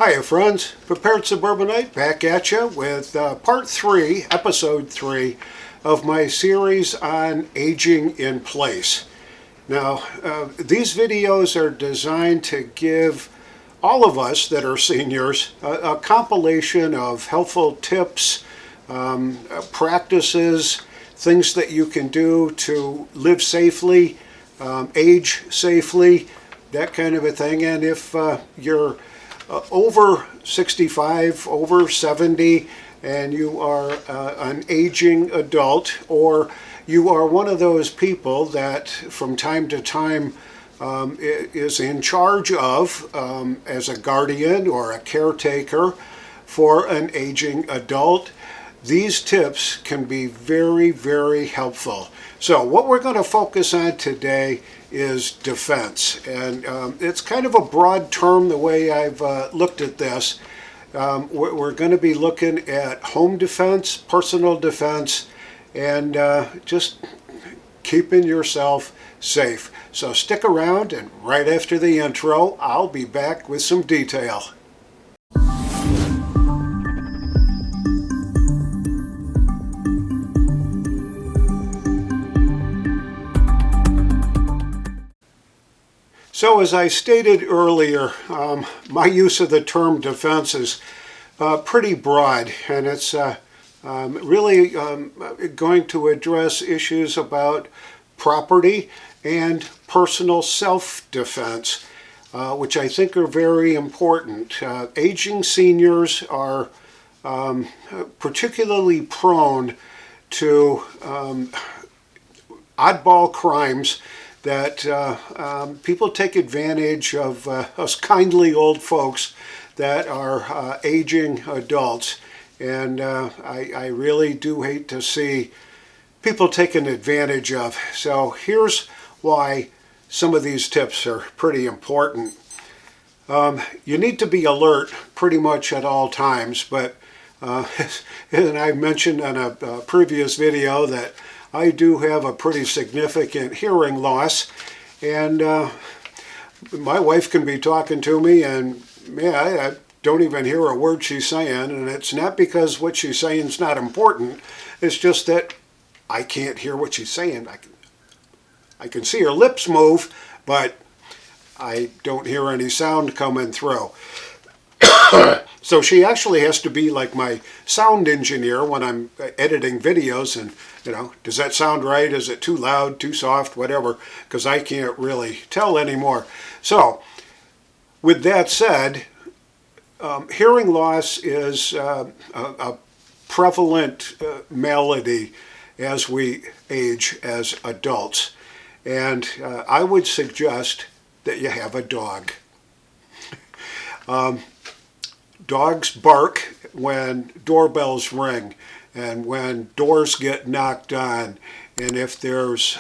Hiya friends, Prepared Suburbanite back at you with part 3, episode 3 of my series on aging in place. Now, these videos are designed to give all of us that are seniors a compilation of helpful tips, practices, things that you can do to live safely, age safely, that kind of a thing. And if you're over 65, over 70, and you are an aging adult, or you are one of those people that from time to time is in charge of, as a guardian or a caretaker for an aging adult, these tips can be very, very helpful. So what we're going to focus on today is defense. And it's kind of a broad term the way I've looked at this. We're going to be looking at home defense, personal defense, and just keeping yourself safe. So stick around, and right after the intro, I'll be back with some detail. So as I stated earlier, my use of the term defense is pretty broad, and it's really going to address issues about property and personal self-defense, which I think are very important. Aging seniors are particularly prone to oddball crimes that people take advantage of us kindly old folks that are aging adults. And I really do hate to see people taken advantage of. So here's why some of these tips are pretty important. You need to be alert pretty much at all times, but and I mentioned on a previous video that I do have a pretty significant hearing loss, and my wife can be talking to me and I don't even hear a word she's saying, and it's not because what she's saying is not important, it's just that I can't hear what she's saying. I can see her lips move, but I don't hear any sound coming through. So she actually has to be like my sound engineer when I'm editing videos, and does that sound right? Is it too loud, too soft, whatever, because I can't really tell anymore. So with that said, hearing loss is a prevalent malady as we age as adults, and I would suggest that you have a dog. Dogs bark when doorbells ring and when doors get knocked on, and if there's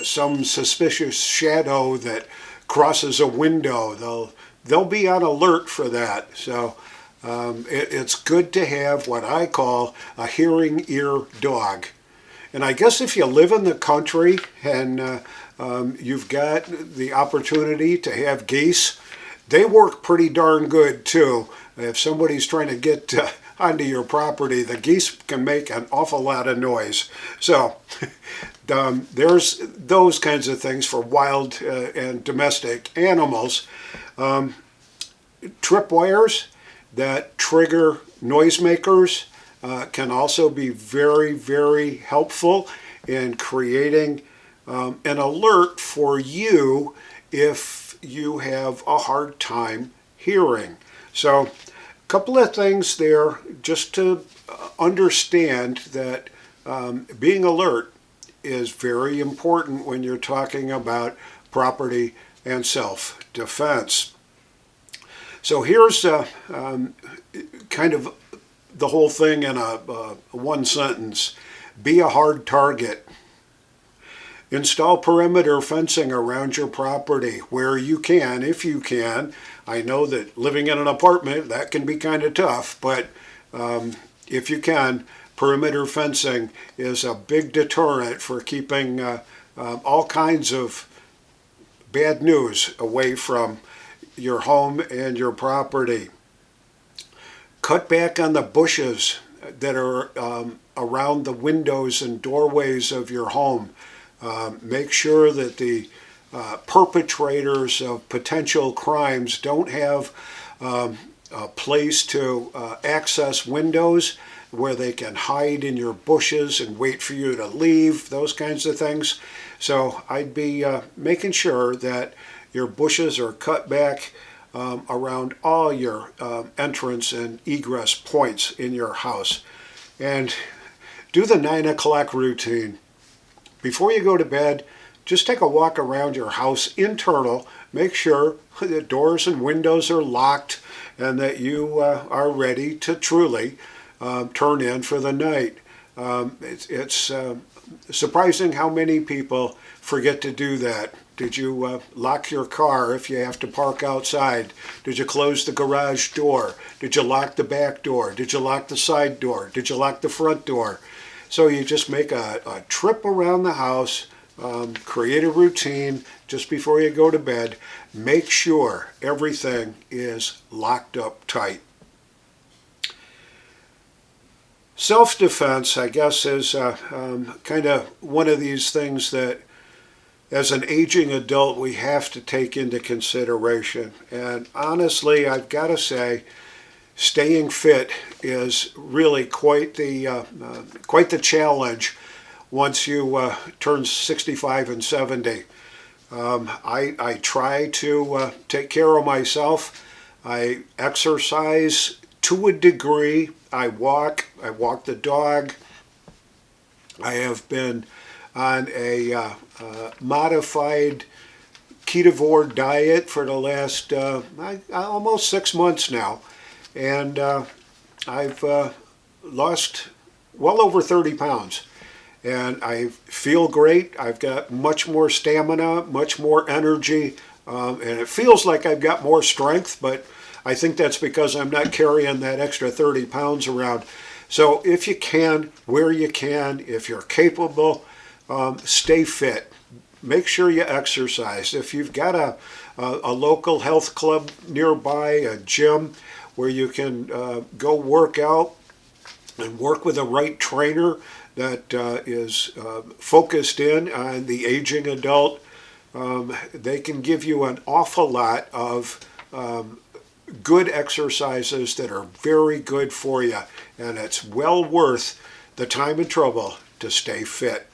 some suspicious shadow that crosses a window, they'll be on alert for that. So it's good to have what I call a hearing ear dog. And I guess if you live in the country and you've got the opportunity to have geese, they work pretty darn good too. If somebody's trying to get onto your property, the geese can make an awful lot of noise. So there's those kinds of things for wild and domestic animals. Tripwires that trigger noisemakers can also be very, very helpful in creating an alert for you if you have a hard time hearing. So a couple of things there just to understand that being alert is very important when you're talking about property and self-defense. So here's kind of the whole thing in a one sentence. Be a hard target. Install perimeter fencing around your property where you can, if you can. I know that living in an apartment, that can be kind of tough, but if you can, perimeter fencing is a big deterrent for keeping all kinds of bad news away from your home and your property. Cut back on the bushes that are around the windows and doorways of your home. Make sure that the perpetrators of potential crimes don't have a place to access windows where they can hide in your bushes and wait for you to leave, those kinds of things. So I'd be making sure that your bushes are cut back around all your entrance and egress points in your house. And do the 9 o'clock routine. Before you go to bed, just take a walk around your house internal. Make sure the doors and windows are locked and that you are ready to truly turn in for the night. It's surprising how many people forget to do that. Did you lock your car if you have to park outside? Did you close the garage door? Did you lock the back door? Did you lock the side door? Did you lock the front door? So you just make a trip around the house, create a routine just before you go to bed. Make sure everything is locked up tight. Self-defense, I guess, is kind of one of these things that as an aging adult we have to take into consideration. And honestly, I've got to say, staying fit is really quite the challenge once you turn 65 and 70. I try to take care of myself. I exercise to a degree. I walk the dog. I have been on a modified ketovore diet for the last almost 6 months now. And I've lost well over 30 pounds. And I feel great. I've got much more stamina, much more energy, and it feels like I've got more strength, but I think that's because I'm not carrying that extra 30 pounds around. So if you can, where you can, if you're capable, stay fit. Make sure you exercise. If you've got a local health club nearby, a gym where you can go work out and work with the right trainer that is focused in on the aging adult, they can give you an awful lot of good exercises that are very good for you, and it's well worth the time and trouble to stay fit.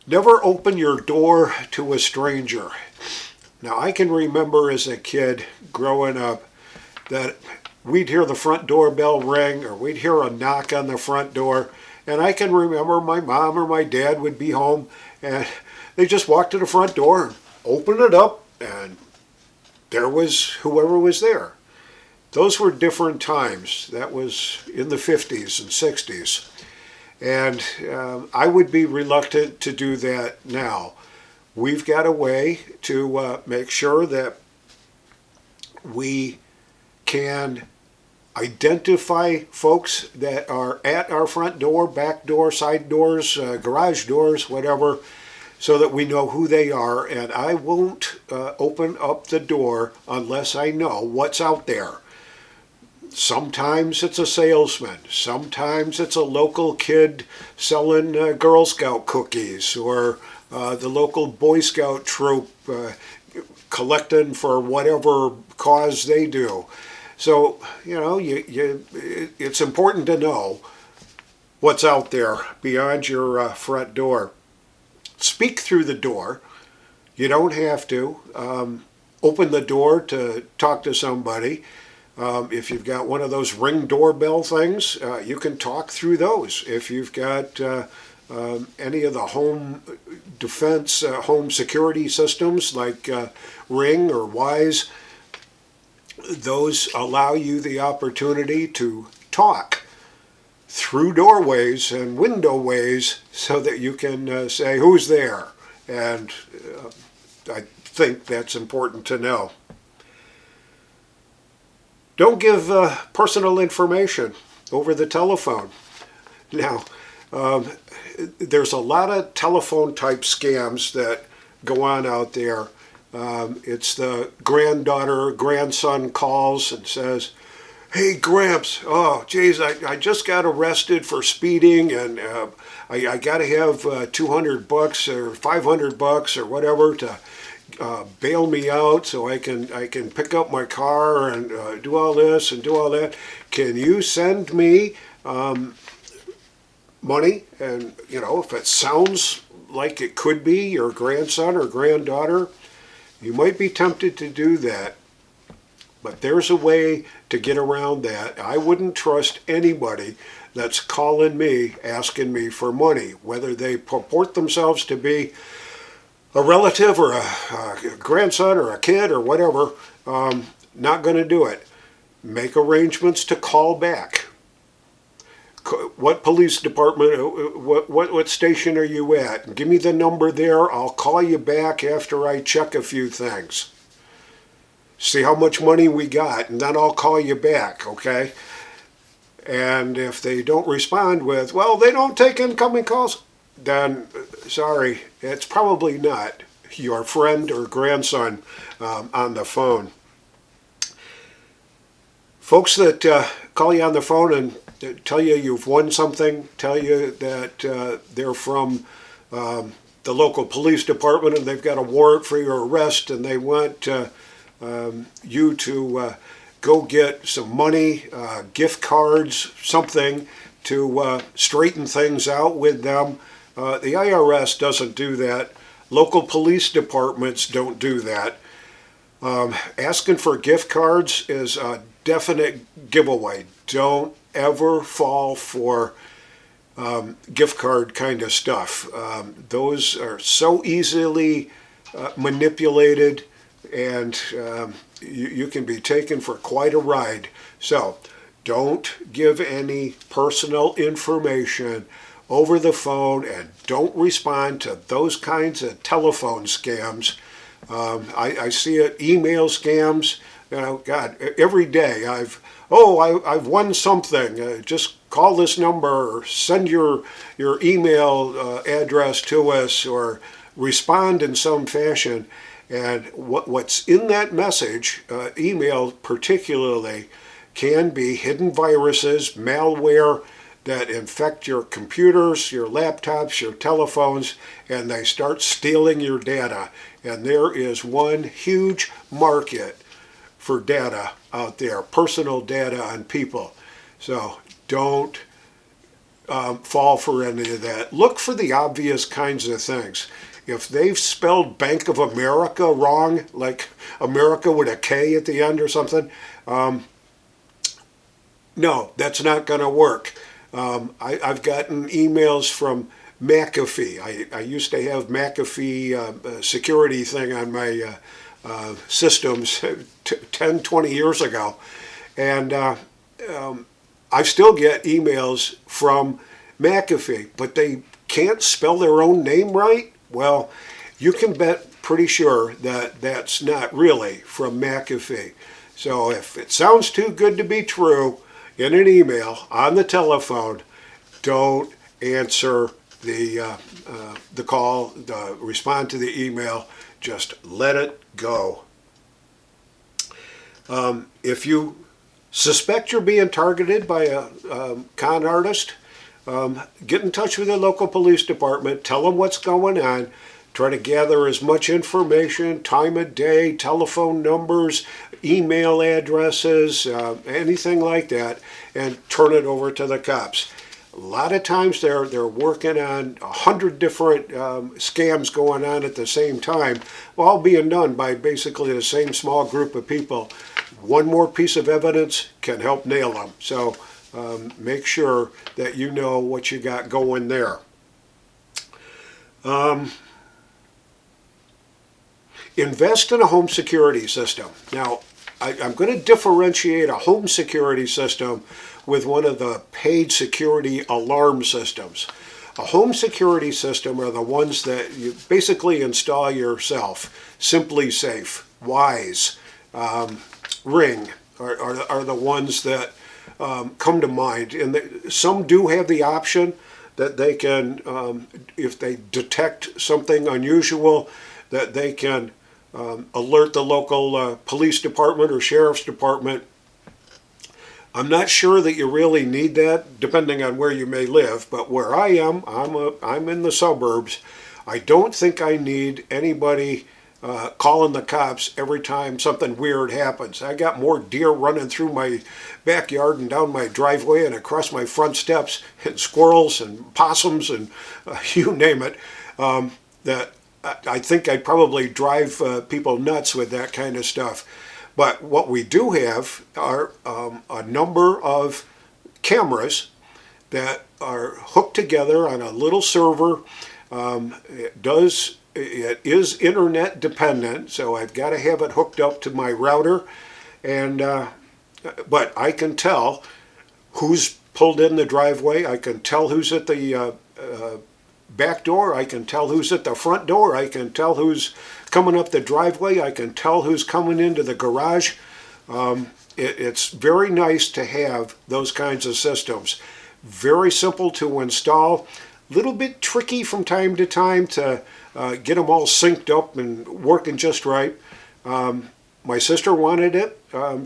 Never open your door to a stranger. Now, I can remember as a kid growing up that we'd hear the front doorbell ring or we'd hear a knock on the front door, and I can remember my mom or my dad would be home and they just walked to the front door and opened it up, and there was whoever was there. Those were different times. That was in the 50s and 60s. And I would be reluctant to do that now. We've got a way to make sure that we can identify folks that are at our front door, back door, side doors, garage doors, whatever, so that we know who they are. And I won't open up the door unless I know what's out there. Sometimes it's a salesman. Sometimes it's a local kid selling Girl Scout cookies, or the local Boy Scout troop collecting for whatever cause they do. So, you know, it's important to know what's out there beyond your front door. Speak through the door. You don't have to open the door to talk to somebody. If you've got one of those Ring doorbell things, you can talk through those. If you've got any of the home defense, home security systems like Ring or Wise, those allow you the opportunity to talk through doorways and windowways so that you can say, who's there? And I think that's important to know. Don't give personal information over the telephone. Now, there's a lot of telephone type scams that go on out there, It's the granddaughter, grandson calls and says, "Hey, Gramps, oh, geez, I just got arrested for speeding, and I got to have $200 or $500 or whatever to bail me out so I can pick up my car and do all this and do all that. Can you send me money?" And, if it sounds like it could be your grandson or granddaughter, you might be tempted to do that. But there's a way to get around that. I wouldn't trust anybody that's calling me asking me for money, whether they purport themselves to be a relative or a grandson or a kid or whatever. Not going to do it. Make arrangements to call back. What police department, what station are you at? Give me the number there. I'll call you back after I check a few things. See how much money we got, and then I'll call you back, okay? And if they don't respond with, "Well, they don't take incoming calls," then sorry, it's probably not your friend or grandson on the phone. Folks that call you on the phone and tell you you've won something, tell you that they're from the local police department and they've got a warrant for your arrest, and they want you to go get some money, gift cards, something to straighten things out with them. The IRS doesn't do that. Local police departments don't do that. Asking for gift cards is a definite giveaway. Don't ever fall for gift card kind of stuff. Those are so easily manipulated, and you can be taken for quite a ride. So don't give any personal information over the phone, and don't respond to those kinds of telephone scams. I see it, email scams. God, every day I've won something. Just call this number, or send your email address to us, or respond in some fashion. And what's in that message, email particularly, can be hidden viruses, malware that infect your computers, your laptops, your telephones, and they start stealing your data. And there is one huge market for data out there, personal data on people. So don't fall for any of that. Look for the obvious kinds of things. If they've spelled Bank of America wrong, like America with a K at the end or something, no, that's not going to work. I've gotten emails from McAfee. I used to have McAfee security thing on my systems 10, 20 years ago. And I still get emails from McAfee, but they can't spell their own name right. Well, you can bet pretty sure that that's not really from McAfee. So if it sounds too good to be true in an email on the telephone, don't answer the call, respond to the email. Just let it go. If you suspect you're being targeted by a con artist, get in touch with the local police department, tell them what's going on, try to gather as much information, time of day, telephone numbers, email addresses, anything like that, and turn it over to the cops. A lot of times they're working on 100 different scams going on at the same time, all being done by basically the same small group of people. One more piece of evidence can help nail them. So make sure that you know what you got going there. Invest in a home security system. Now, I'm going to differentiate a home security system with one of the paid security alarm systems. A home security system are the ones that you basically install yourself. Simply Safe, Wise, Ring are the ones that come to mind. And some do have the option that they can, if they detect something unusual, that they can alert the local police department or sheriff's department. I'm not sure that you really need that, depending on where you may live, but where I am, I'm in the suburbs. I don't think I need anybody calling the cops every time something weird happens. I got more deer running through my backyard and down my driveway and across my front steps, and squirrels and possums and you name it, that I think I'd probably drive people nuts with that kind of stuff. But what we do have are a number of cameras that are hooked together on a little server. It is internet dependent, so I've got to have it hooked up to my router, and but I can tell who's pulled in the driveway. I can tell who's at the back door. I can tell who's at the front door. I can tell who's coming up the driveway. I can tell who's coming into the garage. It's very nice to have those kinds of systems. Very simple to install. A little bit tricky from time to time to get them all synced up and working just right. My sister wanted it.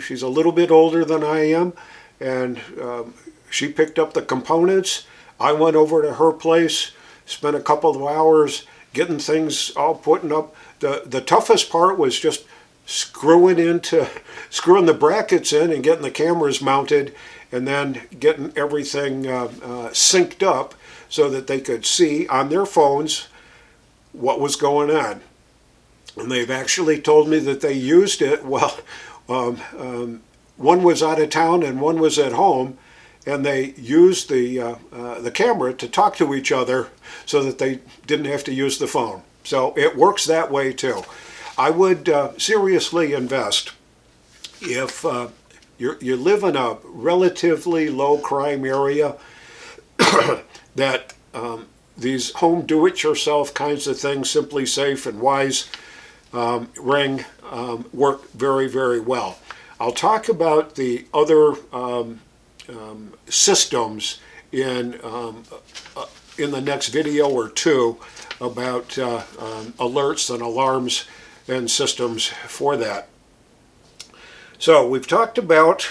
She's a little bit older than I am, and she picked up the components. I went over to her place, spent a couple of hours getting things all putting up. The toughest part was just screwing the brackets in and getting the cameras mounted, and then getting everything synced up so that they could see on their phones what was going on. And they've actually told me that they used it while one was out of town and one was at home, and they used the camera to talk to each other so that they didn't have to use the phone. So it works that way too. I would seriously invest if you live in a relatively low crime area that these home do-it-yourself kinds of things, Simply Safe and Wise, Ring, work very, very well. I'll talk about the other systems in the next video or two about alerts and alarms and systems for that. So we've talked about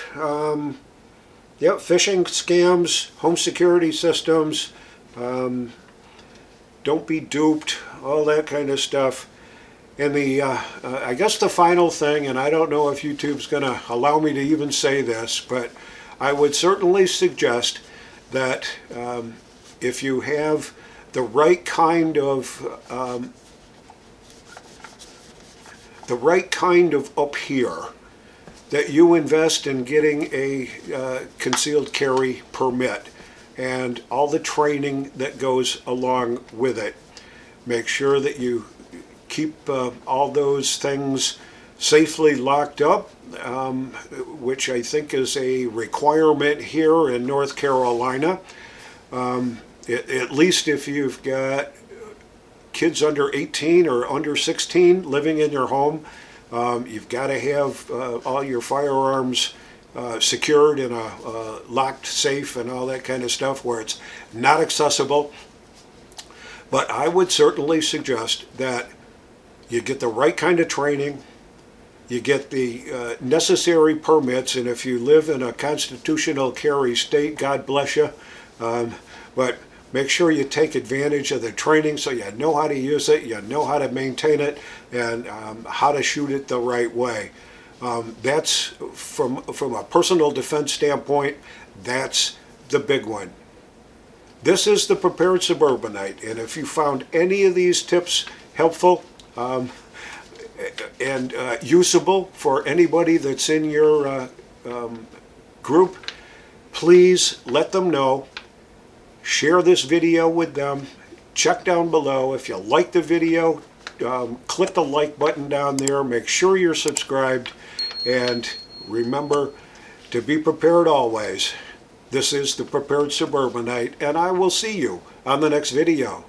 phishing scams, home security systems, don't be duped, all that kind of stuff. And I guess the final thing, and I don't know if YouTube's going to allow me to even say this, but I would certainly suggest that if you have the right kind of up here, that you invest in getting a concealed carry permit and all the training that goes along with it. Make sure that you keep all those things safely locked up, which I think is a requirement here in North Carolina. At least if you've got kids under 18 or under 16 living in your home, you've got to have all your firearms secured in a locked safe and all that kind of stuff where it's not accessible. But I would certainly suggest that you get the right kind of training, you get the necessary permits, and if you live in a constitutional carry state, God bless you. But make sure you take advantage of the training so you know how to use it, you know how to maintain it, and how to shoot it the right way. That's from a personal defense standpoint, that's the big one. This is the Prepared Suburbanite, and if you found any of these tips helpful and usable for anybody that's in your group, please let them know. Share this video with them. Check down below. If you like the video, click the like button down there. Make sure you're subscribed. And remember to be prepared always. This is the Prepared Suburbanite, and I will see you on the next video.